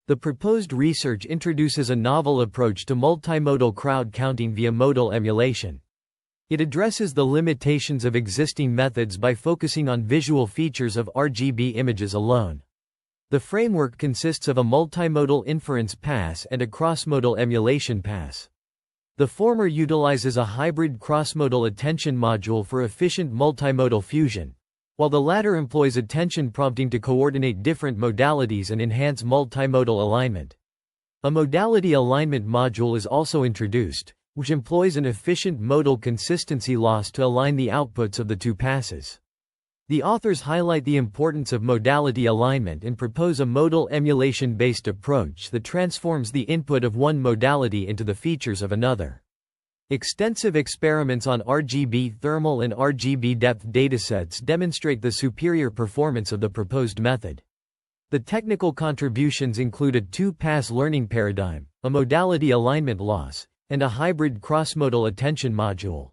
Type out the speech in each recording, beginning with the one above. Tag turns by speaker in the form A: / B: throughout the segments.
A: The proposed research introduces a novel approach to multimodal crowd counting via modal emulation. It addresses the limitations of existing methods by focusing on visual features of RGB images alone. The framework consists of a multimodal inference pass and a cross-modal emulation pass. The former utilizes a hybrid cross-modal attention module for efficient multimodal fusion, while the latter employs attention prompting to coordinate different modalities and enhance multimodal alignment. A modality alignment module is also introduced, which employs an efficient modal consistency loss to align the outputs of the two passes. The authors highlight the importance of modality alignment and propose a modal emulation-based approach that transforms the input of one modality into the features of another. Extensive experiments on RGB-Thermal and RGB-Depth datasets demonstrate the superior performance of the proposed method. The technical contributions include a two-pass learning paradigm, a modality alignment loss, and a hybrid cross-modal attention module.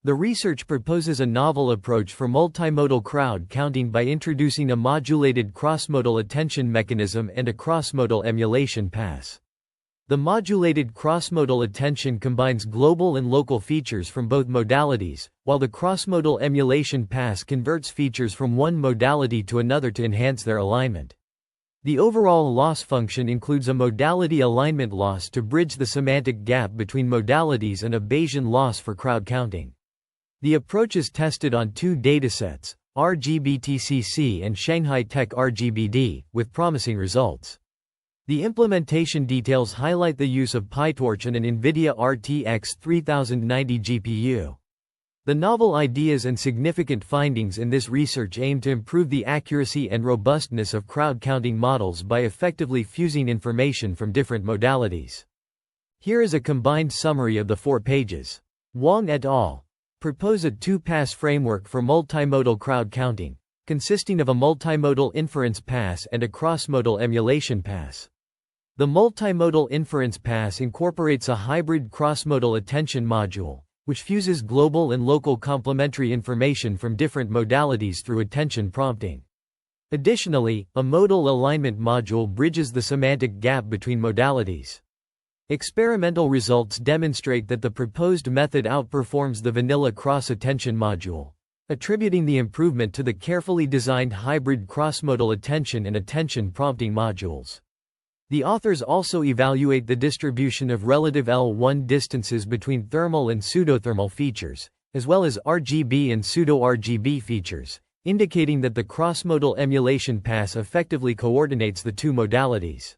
A: The research proposes a novel approach for multimodal crowd counting by introducing a modulated cross-modal attention mechanism and a cross-modal emulation pass. The modulated cross-modal attention combines global and local features from both modalities, while the cross-modal emulation pass converts features from one modality to another to enhance their alignment. The overall loss function includes a modality alignment loss to bridge the semantic gap between modalities and a Bayesian loss for crowd counting. The approach is tested on two datasets, RGB-TCC and Shanghai Tech RGBD, with promising results. The implementation details highlight the use of PyTorch and an NVIDIA RTX 3090 GPU. The novel ideas and significant findings in this research aim to improve the accuracy and robustness of crowd counting models by effectively fusing information from different modalities. Here is a combined summary of the 4 pages. Wang et al. Propose a two-pass framework for multimodal crowd counting, consisting of a multimodal inference pass and a cross-modal emulation pass. The multimodal inference pass incorporates a hybrid cross-modal attention module, which fuses global and local complementary information from different modalities through attention prompting. Additionally, a modal alignment module bridges the semantic gap between modalities. Experimental results demonstrate that the proposed method outperforms the vanilla cross-attention module, attributing the improvement to the carefully designed hybrid cross-modal attention and attention prompting modules. The authors also evaluate the distribution of relative L1 distances between thermal and pseudothermal features, as well as RGB and pseudo-RGB features, indicating that the cross-modal emulation pass effectively coordinates the two modalities.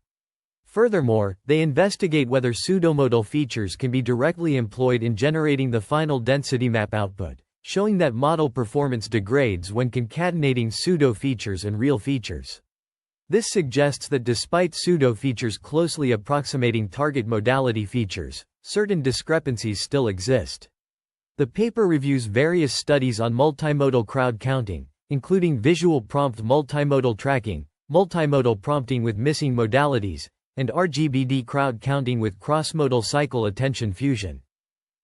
A: Furthermore, they investigate whether pseudomodal features can be directly employed in generating the final density map output, showing that model performance degrades when concatenating pseudo-features and real features. This suggests that despite pseudo-features closely approximating target modality features, certain discrepancies still exist. The paper reviews various studies on multimodal crowd counting, including visual prompt multimodal tracking, multimodal prompting with missing modalities, and RGBD crowd counting with cross-modal cycle attention fusion.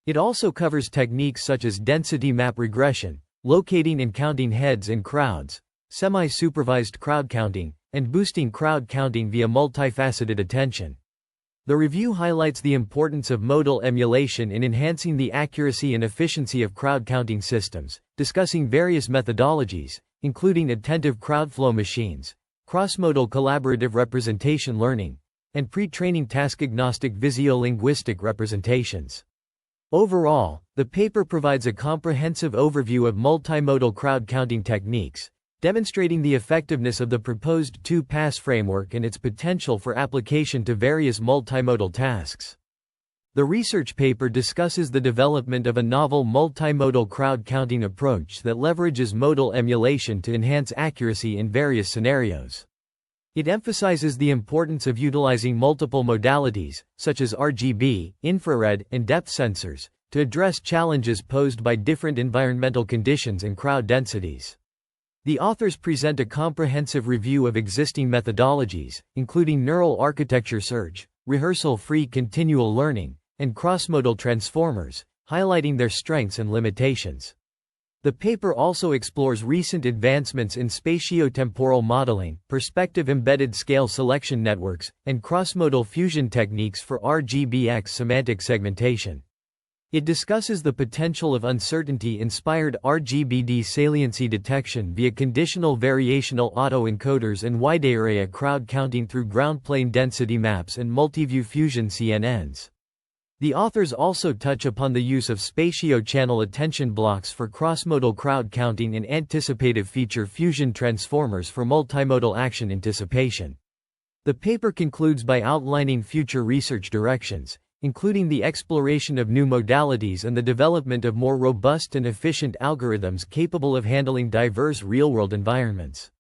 A: It also covers techniques such as density map regression, locating and counting heads in crowds, semi-supervised crowd counting, and boosting crowd counting via multifaceted attention. The review highlights the importance of modal emulation in enhancing the accuracy and efficiency of crowd counting systems, discussing various methodologies, including attentive crowdflow machines, cross-modal collaborative representation learning, and pre-training task-agnostic visio-linguistic representations. Overall, the paper provides a comprehensive overview of multimodal crowd counting techniques, demonstrating the effectiveness of the proposed two-pass framework and its potential for application to various multimodal tasks. The research paper discusses the development of a novel multimodal crowd counting approach that leverages modal emulation to enhance accuracy in various scenarios. It emphasizes the importance of utilizing multiple modalities, such as RGB, infrared, and depth sensors, to address challenges posed by different environmental conditions and crowd densities. The authors present a comprehensive review of existing methodologies, including neural architecture search, rehearsal-free continual learning, and cross-modal transformers, highlighting their strengths and limitations. The paper also explores recent advancements in spatiotemporal modeling, perspective embedded scale selection networks, and cross-modal fusion techniques for RGBX semantic segmentation. It discusses the potential of uncertainty-inspired RGBD saliency detection via conditional variational autoencoders and wide-area crowd counting through ground plane density maps and multiview fusion CNNs. The authors also touch upon the use of spatio-channel attention blocks for cross-modal crowd counting and anticipative feature fusion transformers for multimodal action anticipation. The paper concludes by outlining future research directions, including the exploration of new modalities and the development of more robust and efficient algorithms capable of handling diverse real-world environments.